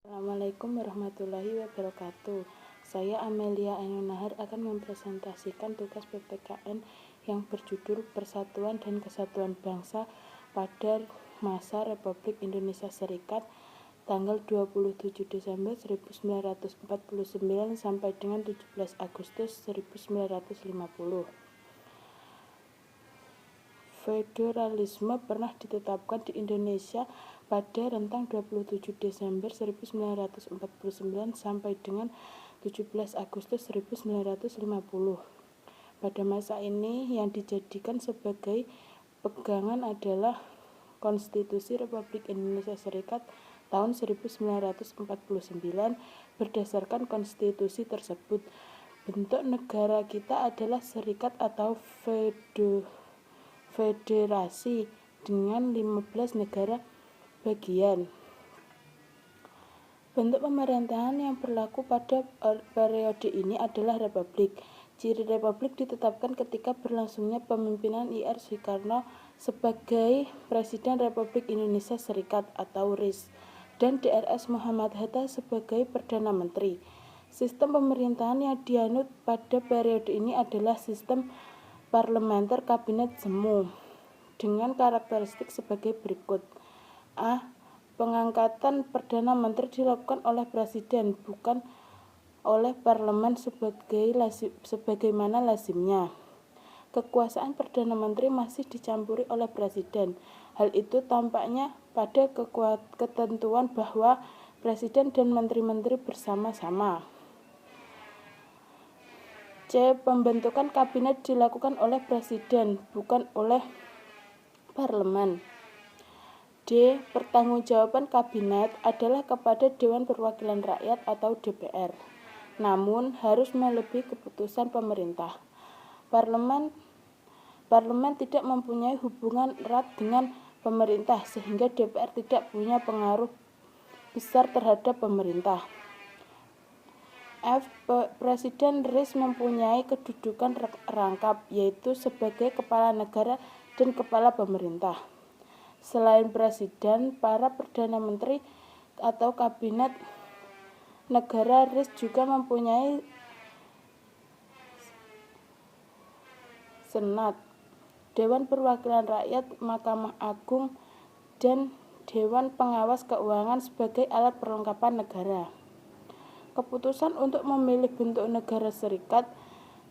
Assalamualaikum warahmatullahi wabarakatuh. Saya Amelia Ainunahar akan mempresentasikan tugas PPKN yang berjudul Persatuan dan Kesatuan Bangsa pada masa Republik Indonesia Serikat tanggal 27 Desember 1949 sampai dengan 17 Agustus 1950. Federalisme pernah ditetapkan di Indonesia pada rentang 27 Desember 1949 sampai dengan 17 Agustus 1950. Pada masa ini yang dijadikan sebagai pegangan adalah Konstitusi Republik Indonesia Serikat tahun 1949. Berdasarkan konstitusi tersebut, bentuk negara kita adalah serikat atau federasi dengan 15 negara bagian. Bentuk pemerintahan yang berlaku pada periode ini adalah republik. Ciri republik ditetapkan ketika berlangsungnya pemimpinan Ir Soekarno sebagai Presiden Republik Indonesia Serikat atau RIS dan Drs Muhammad Hatta sebagai Perdana Menteri. Sistem pemerintahan yang dianut pada periode ini adalah sistem parlementer kabinet semu dengan karakteristik sebagai berikut. A. Pengangkatan Perdana Menteri dilakukan oleh Presiden, bukan oleh Parlemen sebagaimana lazimnya. Kekuasaan Perdana Menteri masih dicampuri oleh Presiden. Hal itu tampaknya pada ketentuan bahwa Presiden dan Menteri-Menteri bersama-sama. C. Pembentukan kabinet dilakukan oleh Presiden, bukan oleh Parlemen. D. Pertanggungjawaban kabinet adalah kepada Dewan Perwakilan Rakyat atau DPR, namun harus melebihi keputusan pemerintah. Parlemen tidak mempunyai hubungan erat dengan pemerintah sehingga DPR tidak punya pengaruh besar terhadap pemerintah. F. Presiden RIS mempunyai kedudukan rangkap, yaitu sebagai kepala negara dan kepala pemerintah. Selain presiden, para perdana menteri atau kabinet negara RIS juga mempunyai Senat, Dewan Perwakilan Rakyat, Mahkamah Agung, dan Dewan Pengawas Keuangan sebagai alat perlengkapan negara. Keputusan untuk memilih bentuk negara serikat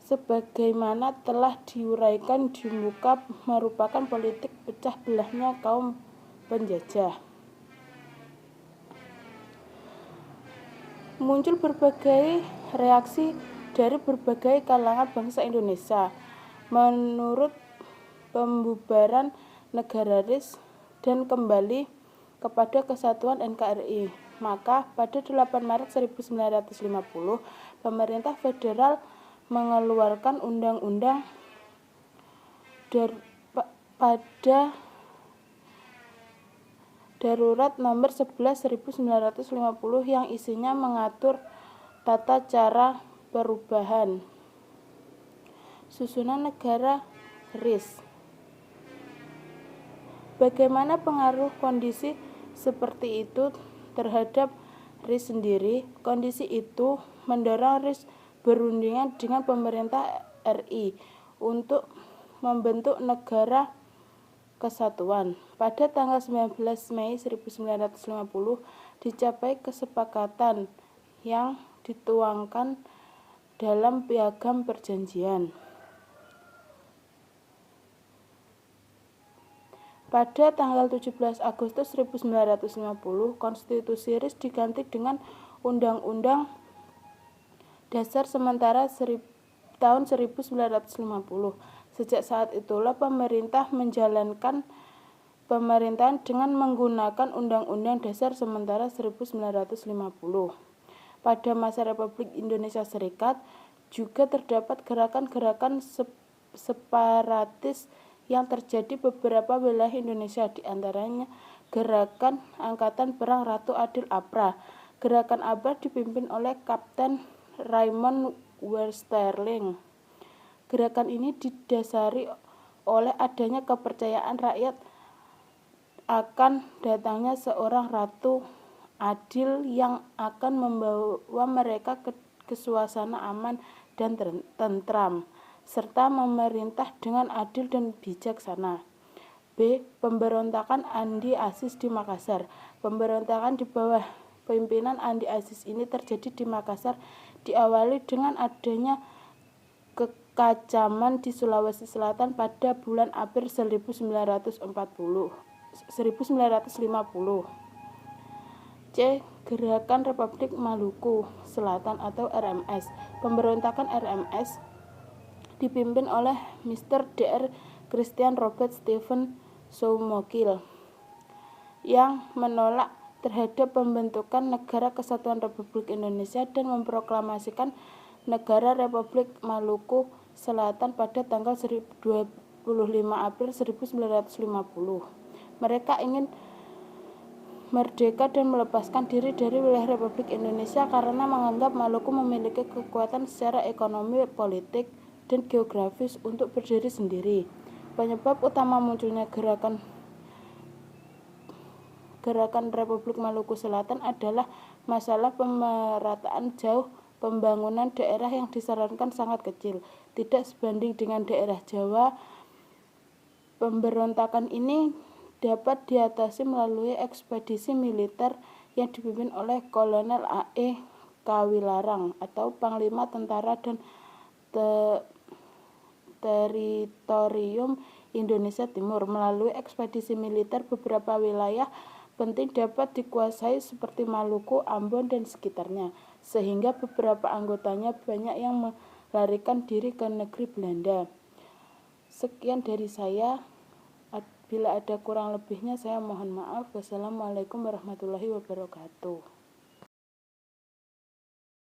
sebagaimana telah diuraikan di muka merupakan politik pecah belahnya kaum penjajah. Muncul berbagai reaksi dari berbagai kalangan bangsa Indonesia menurut pembubaran negara RIS dan kembali kepada kesatuan NKRI. Maka pada 8 Maret 1950, pemerintah federal mengeluarkan undang-undang pada darurat nomor 11/1950 yang isinya mengatur tata cara perubahan susunan negara RIS. Bagaimana pengaruh kondisi seperti itu terhadap RIS sendiri? Kondisi itu mendorong RIS berundingan dengan pemerintah RI untuk membentuk negara kesatuan. Pada tanggal 19 Mei 1950 dicapai kesepakatan yang dituangkan dalam Piagam Perjanjian. Pada tanggal 17 Agustus 1950, Konstitusi RIS diganti dengan Undang-Undang Dasar Sementara tahun 1950. Sejak saat itulah pemerintah menjalankan pemerintahan dengan menggunakan Undang-Undang Dasar Sementara 1950. Pada masa Republik Indonesia Serikat juga terdapat gerakan-gerakan separatis yang terjadi beberapa wilayah Indonesia, di antaranya Gerakan Angkatan Perang Ratu Adil APRA. Gerakan APRA dipimpin oleh Kapten Raymond Westerling. Gerakan ini didasari oleh adanya kepercayaan rakyat akan datangnya seorang Ratu adil yang akan membawa mereka ke suasana aman dan tentram, serta memerintah dengan adil dan bijaksana. B. Pemberontakan Andi Aziz di Makassar. Pemberontakan di bawah pimpinan Andi Aziz ini terjadi di Makassar, diawali dengan adanya kekacaman di Sulawesi Selatan pada bulan April 1950. C. Gerakan Republik Maluku Selatan atau RMS. Pemberontakan RMS dipimpin oleh Mr. Dr. Christian Robert Stephen Soumokil yang menolak terhadap pembentukan Negara Kesatuan Republik Indonesia dan memproklamasikan Negara Republik Maluku Selatan pada tanggal 25 April 1950. Mereka ingin merdeka dan melepaskan diri dari wilayah Republik Indonesia karena menganggap Maluku memiliki kekuatan secara ekonomi, politik, dan geografis untuk berdiri sendiri. Penyebab utama munculnya gerakan Republik Maluku Selatan adalah masalah pemerataan jauh pembangunan daerah yang disarankan sangat kecil, tidak sebanding dengan daerah Jawa. Pemberontakan ini dapat diatasi melalui ekspedisi militer yang dipimpin oleh Kolonel A.E. Kawilarang atau Panglima Tentara dan Teritorium Indonesia Timur. Melalui ekspedisi militer, beberapa wilayah penting dapat dikuasai seperti Maluku, Ambon, dan sekitarnya, sehingga beberapa anggotanya banyak yang melarikan diri ke negeri Belanda. Sekian dari saya. Bila ada kurang lebihnya saya mohon maaf. Wassalamualaikum warahmatullahi wabarakatuh.